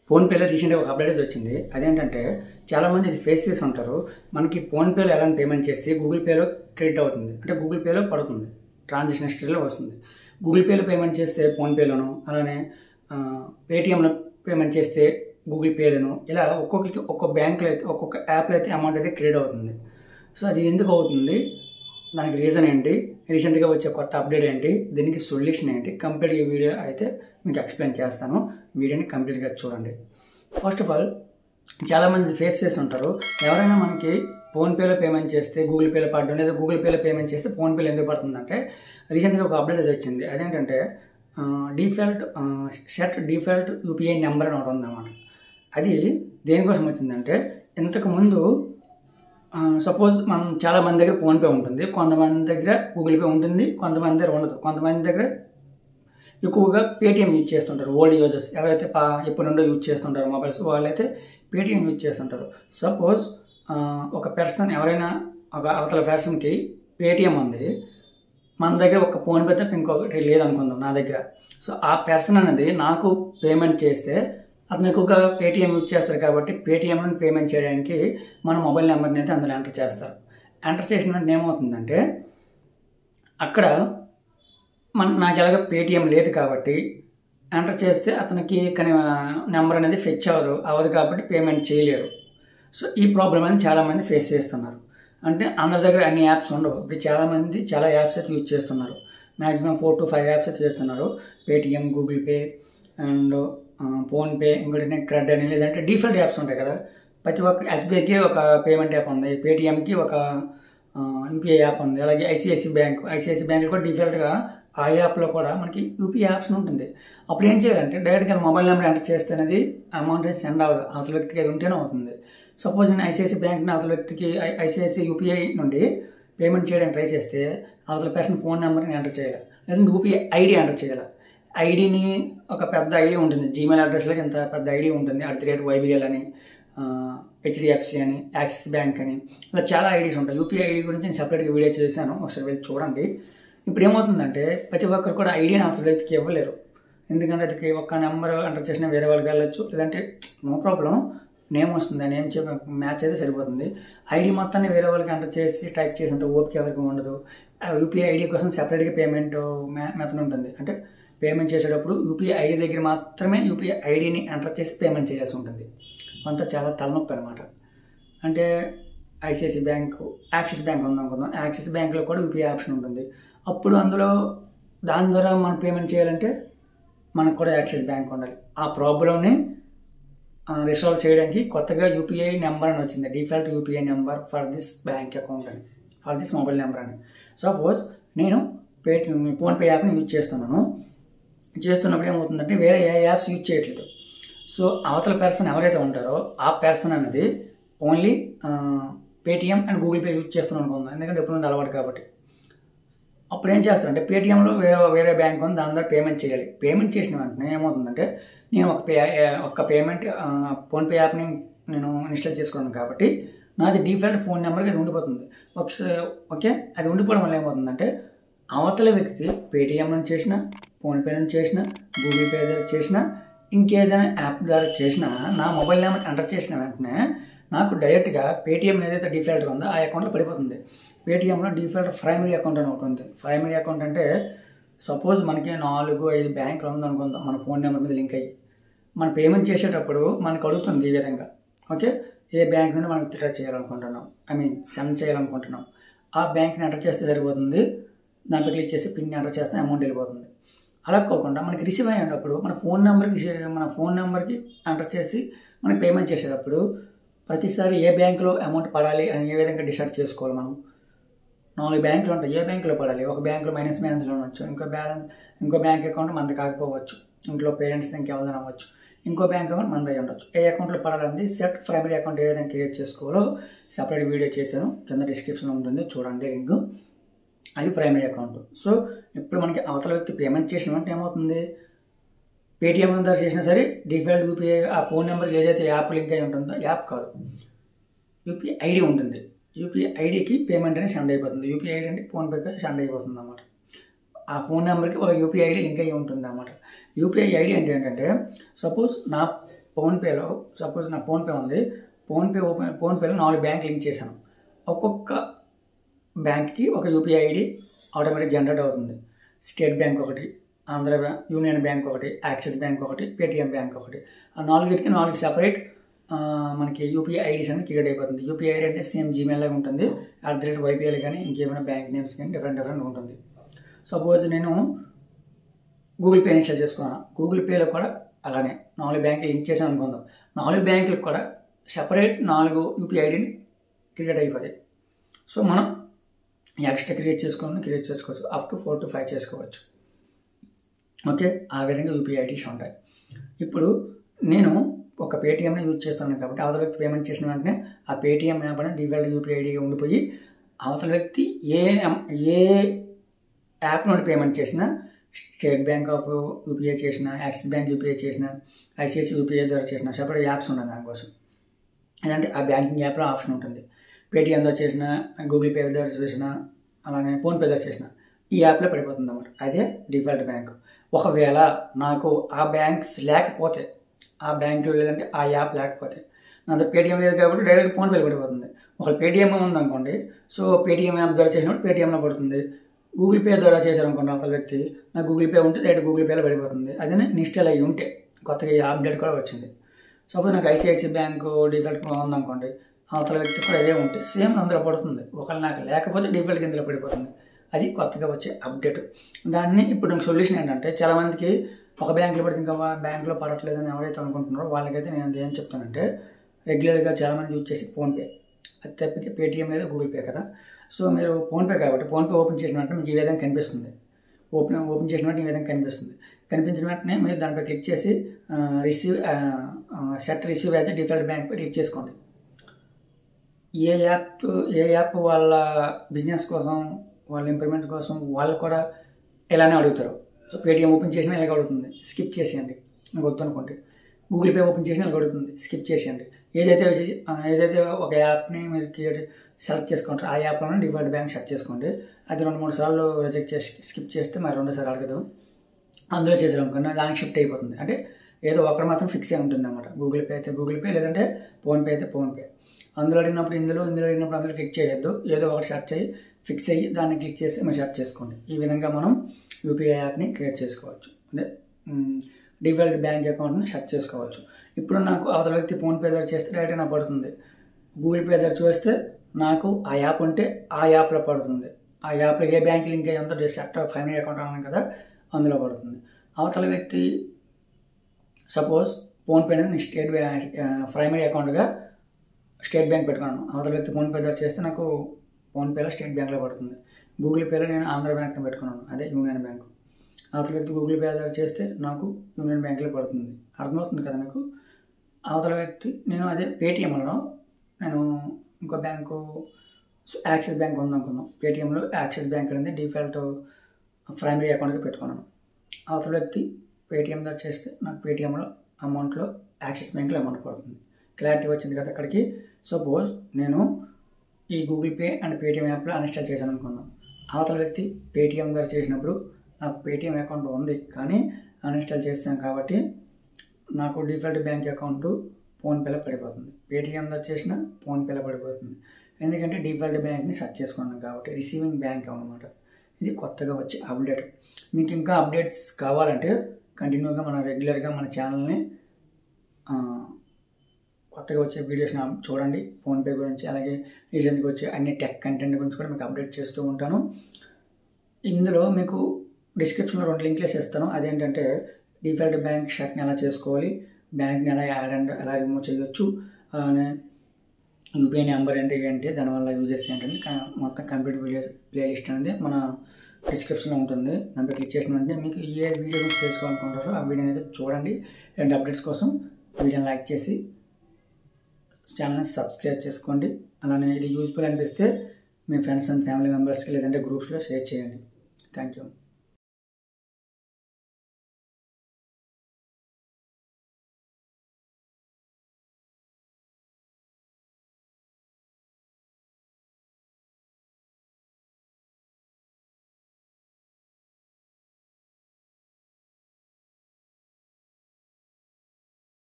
ఫోన్పేలో రీసెంట్గా ఒక అప్డేట్ వచ్చింది. అదేంటంటే చాలామంది ఇది ఫేస్ చేసి ఉంటారు. మనకి ఫోన్పేలో ఎలా పేమెంట్ చేస్తే గూగుల్ పేలో క్రెడిట్ అవుతుంది, అంటే గూగుల్ పేలో పడుతుంది, ట్రాన్సాక్షన్ హిస్టరీలో వస్తుంది. గూగుల్ పేలో పేమెంట్ చేస్తే ఫోన్పేలోను, అలానే పేటిఎంలో పేమెంట్ చేస్తే గూగుల్ పేలోను, ఇలా ఒక్కొక్కరికి ఒక్కొక్క బ్యాంకులో అయితే ఒక్కొక్క యాప్లో అయితే అమౌంట్ అయితే క్రెడిట్ అవుతుంది. సో అది ఎందుకు అవుతుంది, దానికి రీజన్ ఏంటి, రీసెంట్గా వచ్చే కొత్త అప్డేట్ ఏంటి, దీనికి సొల్యూషన్ ఏంటి, కంప్లీట్ ఈ వీడియో అయితే మీకు ఎక్స్ప్లెయిన్ చేస్తాను. వీడియోని కంప్లీట్గా చూడండి. ఫస్ట్ ఆఫ్ ఆల్ చాలామంది ఫేస్ చేసి ఉంటారు, ఎవరైనా మనకి ఫోన్పేలో పేమెంట్ చేస్తే గూగుల్ పేలో పడడం, లేదా గూగుల్ పేలో పేమెంట్ చేస్తే ఫోన్పేలో ఎందుకు పడుతుందంటే రీసెంట్గా ఒక అప్డేట్ అది వచ్చింది. అదేంటంటే డిఫాల్ట్ యూపీఐ నెంబర్ అని ఒకటి ఉందన్నమాట. అది దేనికోసం వచ్చిందంటే, ఇంతకుముందు సపోజ్ మనం చాలా మంది దగ్గర ఫోన్పే ఉంటుంది, కొంతమంది దగ్గర గూగుల్ పే ఉంటుంది, కొంతమంది దగ్గర ఉండదు, కొంతమంది దగ్గర ఎక్కువగా పేటిఎం యూజ్ చేస్తుంటారు. ఓల్డ్ యూజర్స్ ఎవరైతే ఎప్పటి నుండో యూజ్ చేస్తుంటారు మొబైల్స్, వాళ్ళైతే పేటిఎం యూజ్ చేస్తుంటారు. సపోజ్ ఒక పర్సన్, ఎవరైనా ఒక అవతల పర్సన్కి పేటిఎం ఉంది, మన దగ్గర ఒక ఫోన్పే తప్ప ఇంకొకటి లేదనుకుందాం నా దగ్గర. సో ఆ పర్సన్ అనేది నాకు పేమెంట్ చేస్తే అతను ఎక్కువగా పేటిఎం యూజ్ చేస్తారు, కాబట్టి పేటిఎం నుండి పేమెంట్ చేయడానికి మన మొబైల్ నెంబర్ని అయితే అందులో ఎంటర్ చేస్తారు. ఎంటర్ చేసిన వెంటనే ఏమవుతుందంటే, అక్కడ నాకు ఎలాగ పేటిఎం లేదు కాబట్టి ఎంటర్ చేస్తే అతనికి నెంబర్ అనేది ఫెచ్ అవ్వదు కాబట్టి పేమెంట్ చేయలేరు. సో ఈ ప్రాబ్లం అనేది చాలామంది ఫేస్ చేస్తున్నారు. అంటే అందరి దగ్గర అన్ని యాప్స్ ఉండవు. ఇప్పుడు చాలామంది చాలా యాప్స్ అయితే యూజ్ చేస్తున్నారు. మ్యాక్సిమం 4 to 5 యాప్స్ అయితే చేస్తున్నారు. Paytm, Google pay and PhonePe, ఇంకోటి క్రెడ్ అని, లేదంటే డిఫాల్ట్ యాప్స్ ఉంటాయి కదా. ప్రతి ఒక్క ఎస్బీఐకి ఒక పేమెంట్ యాప్ ఉంది, పేటిఎంకి ఒక యూపీఐ యాప్ ఉంది, అలాగే ఐసిఐసి బ్యాంకులో కూడా డిఫాల్ట్గా ఆ యాప్లో కూడా మనకి యూపీఐ ఆప్షన్ ఉంటుంది. అప్పుడు ఏం చేయాలంటే, డైరెక్ట్గా మొబైల్ నెంబర్ ఎంటర్ చేస్తే అనేది అమౌంట్ అయితే సెండ్ అవ్వదు, అవతల వ్యక్తికి అది ఉంటేనే అవుతుంది. సపోజ్ నేను ఐసిఐసి బ్యాంక్ని అవతల వ్యక్తికి ఐసిఐసి యూపీఐ నుండి పేమెంట్ చేయడానికి ట్రై చేస్తే అవతల పర్సన్ ఫోన్ నెంబర్ని ఎంటర్ చేయాలి, లేదంటే యూపీఐ ఐడి ఎంటర్ చేయాలి. ఐడిని ఒక పెద్ద ఐడి ఉంటుంది, జీమెయిల్ అడ్రస్లోకి ఇంత పెద్ద ఐడి ఉంటుంది, @YBL అని, HDFC అని, యాక్సిస్ బ్యాంక్ అని, ఇలా చాలా ఐడీస్ ఉంటాయి. యూపీఐ ఐడి గురించి నేను సపరేట్గా వీడియో చేశాను, ఒకసారి వెళ్ళి చూడండి. ఇప్పుడు ఏమవుతుందంటే, ప్రతి ఒక్కరు కూడా ఐడిని అవతల వ్యక్తికి ఇవ్వలేరు. ఎందుకంటే అది ఒక్క నెంబర్ ఎంటర్ చేసినా వేరే వాళ్ళకి వెళ్ళచ్చు, లేదంటే నో ప్రాబ్లం నేమ్ వస్తుంది, ఆ నేమ్ మ్యాచ్ అయితే సరిపోతుంది. ఐడి మొత్తాన్ని వేరే వాళ్ళకి ఎంటర్ చేసి టైప్ చేసేంత ఓపిక ఎవరికి ఉండదు. యూపీఐ ఐడి కోసం సపరేట్గా పేమెంట్ మెథడ్ ఉంటుంది. అంటే పేమెంట్ చేసేటప్పుడు యూపీఐ ఐడి దగ్గర మాత్రమే యూపీఐ ఐడిని ఎంటర్ చేసి పేమెంట్ చేయాల్సి ఉంటుంది. అంతా చాలా తలనొప్పి అనమాట. అంటే ఐసిఐసి బ్యాంకు, యాక్సిస్ బ్యాంక్ ఉందనుకుందాం, యాక్సిస్ బ్యాంక్లో కూడా యూపీఐ ఆప్షన్ ఉంటుంది. అప్పుడు అందులో దాని ద్వారా మనం పేమెంట్ చేయాలంటే మనకు కూడా యాక్సిస్ బ్యాంక్ ఉండాలి. ఆ ప్రాబ్లమ్ని రిసాల్వ్ చేయడానికి కొత్తగా యూపీఐ నెంబర్ అని వచ్చింది, default UPI number for this bank account అని, ఫర్ దిస్ మొబైల్ నెంబర్ అని. సపోజ్ నేను ఫోన్పే యాప్ని యూజ్ చేస్తున్నప్పుడు ఏమవుతుందంటే, వేరే ఏ యాప్స్ యూజ్ చేయట్లేదు. సో అవతల పర్సన్ ఎవరైతే ఉంటారో ఆ పర్సన్ అనేది only Paytm and Google pay use చేస్తున్నాను అనుకుందాం, ఎందుకంటే ఎప్పుడు నుండి అలవాటు కాబట్టి. అప్పుడు ఏం చేస్తానంటే, పేటిఎంలో వేరే బ్యాంక్ ఉంది, దాని ద్వారా పేమెంట్ చేయాలి. పేమెంట్ చేసిన వెంటనే ఏమవుతుందంటే, నేను ఒక పేమెంట్ ఫోన్పే యాప్ని నేను ఇన్స్టాల్ చేసుకున్నాను కాబట్టి నాది డిఫాల్ట్ ఫోన్ నెంబర్కి అది ఉండిపోతుంది. ఓకే, అది ఉండిపోవడం వల్ల ఏమవుతుందంటే, అవతల వ్యక్తి పేటిఎం నుంచి చేసిన, ఫోన్పే నుంచి చేసిన, గూగుల్ పే ద్వారా చేసిన, ఇంకేదైనా యాప్ ద్వారా చేసినా నా మొబైల్ నెంబర్ ఎంటర్ చేసిన వెంటనే నాకు డైరెక్ట్గా పేటిఎం ఏదైతే డిఫాల్ట్గా ఉందో ఆ అకౌంట్లో పడిపోతుంది. పేటిఎంలో డిఫాల్ట్ ప్రైమరీ అకౌంట్ అని ఒకటి ఉంది. ప్రైమరీ అకౌంట్ అంటే, సపోజ్ మనకి 4-5 బ్యాంకులు ఉందనుకుందాం మన ఫోన్ నెంబర్ మీద లింక్ అయ్యి, మనం పేమెంట్ చేసేటప్పుడు మనకు అడుగుతుంది ఈ విధంగా, ఓకే, ఏ బ్యాంక్ నుండి మనం విత్డ్రా చేయాలనుకుంటున్నాం, సెండ్ చేయాలనుకుంటున్నాం, ఆ బ్యాంక్ని ఎంటర్ చేస్తే సరిపోతుంది. దాంట్లో క్లిక్ చేసి పిన్ ఎంటర్ చేస్తే అమౌంట్ వెళ్ళిపోతుంది. అలా కాకుండా మనకి రిసీవ్ అయ్యేటప్పుడు మన ఫోన్ నెంబర్కి ఎంటర్ చేసి మనకి పేమెంట్ చేసేటప్పుడు ప్రతిసారి ఏ బ్యాంకులో అమౌంట్ పడాలి అని ఏ విధంగా డిసైడ్ చేసుకోవాలి. మనం 4 బ్యాంకులు ఉంటాయి, ఏ బ్యాంకులో పడాలి, ఒక బ్యాంకులో మైనస్లో ఉండొచ్చు, ఇంకో బ్యాంక్ అకౌంట్ మనది కాకపోవచ్చు, ఇంట్లో పేరెంట్స్ ఇంకెవరైనా అవ్వచ్చు, ఇంకో బ్యాంక్ అకౌంట్ మనది అయి ఉండొచ్చు. ఏ అకౌంట్లో పడాలని సెట్ ప్రైమరీ అకౌంట్ ఏ విధంగా క్రియేట్ చేసుకోవాలో సపరేట్ వీడియో చేశాను, కింద డిస్క్రిప్షన్లో ఉంటుంది, చూడండి లింక్. అది ప్రైమరీ అకౌంట్. సో ఇప్పుడు మనకి అవతల వ్యక్తి పేమెంట్ చేసిన వెంటనే ఏమవుతుంది, పేటిఎం ద్వారా చేసినా సరే డిఫాల్ట్ యూపీఐ ఆ ఫోన్ నెంబర్కి ఏదైతే యాప్ లింక్ అయి ఉంటుందో, యాప్ కాదు యూపీఐ ఐడి ఉంటుంది, యూపీఐ ఐడికి పేమెంట్ అనేది సెండ్ అయిపోతుంది. యూపీఐ ఐడి అంటే ఫోన్పేకి సెండ్ అయిపోతుంది అన్నమాట. ఆ ఫోన్ నెంబర్కి ఒక యూపీఐ ఐడి లింక్ అయ్యి ఉంటుంది అన్నమాట. యూపీఐ ఐడి అంటే ఏంటంటే, సపోజ్ నా ఫోన్పేలో సపోజ్ నా ఫోన్పే ఉంది, ఫోన్పేలో 4 బ్యాంక్ లింక్ చేశాను. ఒక్కొక్క బ్యాంక్కి ఒక యూపీఐ ఐడి ఆటోమేటిక్ జనరేట్ అవుతుంది. స్టేట్ బ్యాంక్ ఒకటి, ఆంధ్ర బ్యాంక్, యూనియన్ బ్యాంక్ ఒకటి, యాక్సిస్ బ్యాంక్ ఒకటి, పేటిఎం బ్యాంక్ ఒకటి. ఆ 4 సెపరేట్ మనకి యూపీఐ ఐడీస్ అనేది క్రియేట్ అయిపోతుంది. యూపీఐ ఐడి అంటే సేమ్ జీమెయిల్ లాగా ఉంటుంది, @YPL కానీ ఇంకేమైనా బ్యాంక్ నేమ్స్ కానీ డిఫరెంట్ ఉంటుంది. సపోజ్ నేను గూగుల్ పే ఇన్స్టాల్ చేసుకున్నాను, గూగుల్ పేలో కూడా అలానే 4 బ్యాంకులు లింక్ చేసాను అనుకుందాం. 4 బ్యాంకులకు కూడా సెపరేట్ 4 యూపీఐ ఐడిని క్రియేట్ అయిపోతాయి. సో మనం ఎక్స్ట్రా క్రియేట్ చేసుకోవచ్చు, అప్ టు 4 to 5 చేసుకోవచ్చు. ఓకే, ఆ విధంగా యూపీఐ ఐడీస్ ఉంటాయి. ఇప్పుడు నేను ఒక పేటీఎంని యూజ్ చేస్తున్నాను కాబట్టి అవతల వ్యక్తి పేమెంట్ చేసిన వెంటనే ఆ పేటీఎం యాప్ అనేది డిఫాల్ట్ యూపీఐ ఐడిగా ఉండిపోయి అవతల వ్యక్తి ఏ యాప్ నుండి పేమెంట్ చేసినా, స్టేట్ బ్యాంక్ ఆఫ్ యూపీఐ చేసిన, యాక్సిస్ బ్యాంక్ యూపీఐ చేసిన, ఐసిఐసి యూపీఐ ద్వారా చేసిన సెపరేట్ యాప్స్ ఉన్నాయి దానికోసం. ఏంటంటే ఆ బ్యాంకింగ్ యాప్లో ఆప్షన్ ఉంటుంది. పేటీఎం ద్వారా చేసిన, గూగుల్ పే ద్వారా చేసిన, అలానే ఫోన్పే ద్వారా చేసిన ఈ యాప్లో పడిపోతుంది అన్నమాట. అదే డిఫాల్ట్ బ్యాంక్. ఒకవేళ నాకు ఆ బ్యాంక్స్ లేకపోతే, ఆ బ్యాంకులో లేదంటే ఆ యాప్ లేకపోతే, నా దగ్గర పేటీఎం లేదు కాబట్టి డైరెక్ట్ ఫోన్పేలో పడిపోతుంది. ఒకవేళ పేటీఎం ఉందనుకోండి, సో పేటీఎం యాప్ ద్వారా చేసినప్పుడు పేటీఎంలో పడుతుంది. గూగుల్ పే ద్వారా చేశారనుకోండి అవతల వ్యక్తి, నాకు గూగుల్ పే ఉంటే డైరెక్ట్ గూగుల్ పేలో పడిపోతుంది. అదే ఇన్స్టాల్ అయ్యి ఉంటే, కొత్తగా ఈ అప్డేట్ కూడా వచ్చింది. సపోజ్ నాకు ఐసిఐసి బ్యాంకు డిఫాల్ట్ ఉందనుకోండి, అవతల వ్యక్తి కూడా అదే ఉంటే సేమ్ అందులో పడుతుంది. ఒకవేళ నాకు లేకపోతే డిఫాల్ట్ ఇందులో పడిపోతుంది. అది కొత్తగా వచ్చే అప్డేట్. దాన్ని ఇప్పుడు నాకు సొల్యూషన్ ఏంటంటే, చాలామందికి ఒక బ్యాంకులో పడితే ఇంకా బ్యాంకులో పడట్లేదని ఎవరైతే అనుకుంటున్నారో వాళ్ళకైతే నేను ఏం చెప్తానంటే, రెగ్యులర్గా చాలామంది యూజ్ చేసి ఫోన్పే, అది తప్పితే పేటీఎం లేదా గూగుల్ పే కదా. సో మీరు ఫోన్పే కాబట్టి ఫోన్పే ఓపెన్ చేసిన వెంటనే మీకు ఈ విధంగా కనిపిస్తుంది. ఓపెన్ చేసిన వెంటనే ఈ విధంగా కనిపిస్తుంది. కనిపించిన వెంటనే మీరు దానిపై క్లిక్ చేసి set receive as default bank పై క్లిక్ చేసుకోండి. ఏ యాప్ వాళ్ళ బిజినెస్ కోసం, వాళ్ళ ఇంప్రూవ్మెంట్ కోసం వాళ్ళు కూడా ఇలానే అడుగుతారు. సో పేటీఎం ఓపెన్ చేసినా ఇలాగ అడుగుతుంది, స్కిప్ చేసేయండి మీకు వద్దు అనుకోండి. గూగుల్ పే ఓపెన్ చేసినా ఇలాగ అడుగుతుంది, స్కిప్ చేసేయండి. ఏదైతే ఒక యాప్ని మీరు సెలెక్ట్ చేసుకుంటారో ఆ యాప్లోనే డిఫాల్ట్ బ్యాంక్ సెట్ చేసుకోండి. అది 2-3 సార్లు రిజెక్ట్ చేసి స్కిప్ చేస్తే మరి 2వ సారి అడగదు. అందులో చేసారనుకోండి దానికి షిఫ్ట్ అయిపోతుంది. అంటే ఏదో ఒకటి మాత్రం ఫిక్స్ అయి ఉంటుంది అన్నమాట. గూగుల్ పే అయితే గూగుల్ పే, లేదంటే ఫోన్పే అయితే ఫోన్పే. అందులో అడిగినప్పుడు ఇందులో అడిగినప్పుడు అందులో క్లిక్ చేయొద్దు. ఏదో ఒకటి సెర్చ్ అయ్యి ఫిక్స్ అయ్యి దాన్ని క్లిక్ చేసి మీరు సెర్చ్ చేసుకోండి. ఈ విధంగా మనం యూపీఐ యాప్ని క్రియేట్ చేసుకోవచ్చు. అదే డిఫాల్ట్ బ్యాంక్ అకౌంట్ని సెర్చ్ చేసుకోవచ్చు. ఇప్పుడు నాకు అవతల వ్యక్తి ఫోన్పే ద్వారా చేస్తే డైరెక్ట్ నాకు పడుతుంది. గూగుల్ పే ద్వారా చూస్తే నాకు ఆ యాప్ ఉంటే ఆ యాప్లో పడుతుంది. ఆ యాప్లో ఏ బ్యాంక్ లింక్ అయ్యి ఉందో సెట్ ప్రైమరీ అకౌంట్ అన్నాను కదా, అందులో పడుతుంది. అవతల వ్యక్తి సపోజ్ ఫోన్పే అనేది స్టేట్ ప్రైమరీ అకౌంట్గా స్టేట్ బ్యాంక్ పెట్టుకున్నాను. అవతల వ్యక్తి ఫోన్పే ద్వారా చేస్తే నాకు ఫోన్పేలో స్టేట్ బ్యాంక్లో పడుతుంది. గూగుల్ పేలో నేను ఆంధ్ర బ్యాంక్ని పెట్టుకున్నాను, అదే యూనియన్ బ్యాంకు. అవతల వ్యక్తి గూగుల్ పే ద్వారా చేస్తే నాకు యూనియన్ బ్యాంక్లో పడుతుంది. అర్థమవుతుంది కదా మీకు. అవతల వ్యక్తి నేను అదే పేటీఎంలో నేను ఇంకో బ్యాంకు యాక్సిస్ బ్యాంక్ ఉందనుకున్నాను. పేటీఎంలో యాక్సిస్ బ్యాంక్ అనేది డిఫాల్ట్ ప్రైమరీ అకౌంట్గా పెట్టుకున్నాను. అవతల వ్యక్తి పేటీఎం ద్వారా చేస్తే నాకు పేటీఎంలో అమౌంట్లో యాక్సిస్ బ్యాంక్లో అమౌంట్ పడుతుంది. క్లారిటీ వచ్చింది కదా అక్కడికి. సపోజ్ నేను ఈ గూగుల్ పే అండ్ పేటీఎం యాప్లో అన్ఇన్స్టాల్ చేశాను అనుకుందాం. అవతల వ్యక్తి పేటీఎం ద్వారా చేసినప్పుడు నాకు పేటీఎం అకౌంట్ ఉంది కానీ అన్ఇన్స్టాల్ చేశాను కాబట్టి నాకు డిఫాల్ట్ బ్యాంక్ అకౌంట్ ఫోన్పేలో పడిపోతుంది. పేటీఎం ద్వారా చేసిన ఫోన్పేలో పడిపోతుంది. ఎందుకంటే డిఫాల్ట్ బ్యాంక్ని సెర్చ్ చేసుకున్నాను కాబట్టి రిసీవింగ్ బ్యాంక్ అన్నమాట. ఇది కొత్తగా వచ్చే అప్డేట్. మీకు ఇంకా అప్డేట్స్ కావాలంటే కంటిన్యూగా మన రెగ్యులర్గా మన ఛానల్ని కొత్తగా వచ్చే వీడియోస్ని చూడండి. ఫోన్పే గురించి, అలాగే రీసెంట్గా వచ్చే అన్ని టెక్ కంటెంట్ గురించి కూడా మీకు అప్డేట్ చేస్తూ ఉంటాను. ఇందులో మీకు డిస్క్రిప్షన్లో 2 లింక్లు ఇస్తాను. అదేంటంటే డిఫాల్ట్ బ్యాంక్ సెట్ని ఎలా చేసుకోవాలి, బ్యాంక్ని ఎలా యాడ్ అండ్ ఎలా రిమూవ్ చేయొచ్చు, అలానే యూపీఐ నెంబర్ ఏంటి, దానివల్ల యూజెస్ ఏంటంటే మొత్తం కంప్లీట్ వీడియోస్ ప్లేలిస్ట్ అనేది మన డిస్క్రిప్షన్లో ఉంటుంది. దానిపై క్లిక్ చేసిన వెంటనే మీకు ఏ వీడియో గురించి తెలుసుకోవాలనుకుంటారో ఆ వీడియోని అయితే చూడండి. ఇలాంటి అప్డేట్స్ కోసం వీడియోని లైక్ చేసి ఛానల్ని సబ్స్క్రైబ్ చేసుకోండి. అలానే ఇది యూస్ఫుల్ అనిపిస్తే మీ ఫ్రెండ్స్ అండ్ ఫ్యామిలీ మెంబర్స్కి లేదంటే గ్రూప్స్లో షేర్ చేయండి. Thank you.